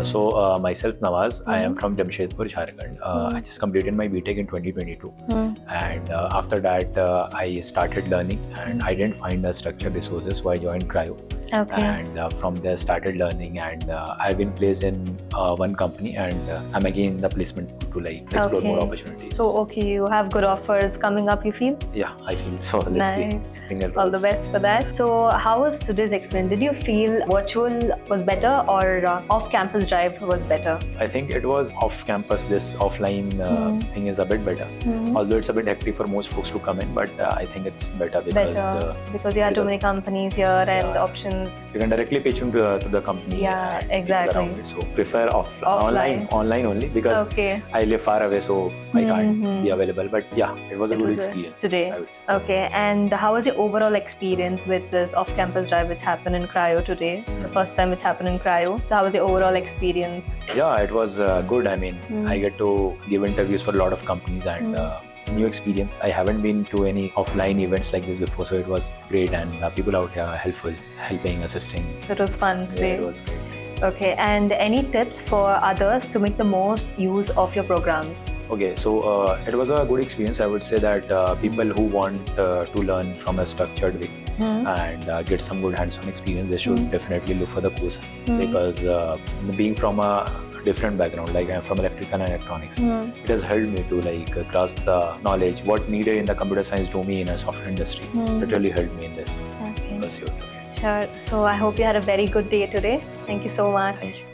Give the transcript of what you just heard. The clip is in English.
Myself Nawaaz, I am from Jamshedpur, Jharkhand. I just completed my BTech in 2022, and after that I started learning, and I didn't find the structured resources, so I joined Crio. Okay. And from there started learning, and I've been placed in one company, and I'm again in the placement to explore more opportunities. So you have good offers coming up, you feel? Yeah, I feel so. Let's see. Nice. All the best for that. So how was today's experience? Did you feel virtual was better or off-campus drive was better? I think it was off-campus. This offline thing is a bit better. Although it's a bit hectic for most folks to come in, but I think it's better because you have too many companies here and options. You can directly pitch into the company. Yeah, exactly. So prefer online only because I live far away, so I can't be available. But yeah, it was a good experience today. I would say. Okay, and how was your overall experience with this off-campus drive which happened in Crio today? The first time which happened in Crio. So how was your overall experience? Yeah, it was good. I mean, I get to give interviews for a lot of companies and new experience. I haven't been to any offline events like this before, so it was great, and people out here are helpful, helping, assisting. It was fun today. Yeah, it was great. Okay, and any tips for others to make the most use of your programs? Okay, so it was a good experience. I would say that people who want to learn from a structured way and get some good hands-on experience, they should definitely look for the courses because being from a different background, like I'm from electrical and electronics, it has helped me to grasp the knowledge, what needed in the computer science domain and software industry. It really helped me in this pursuit. Sure. So I hope you had a very good day today. Thank you so much. Thank you.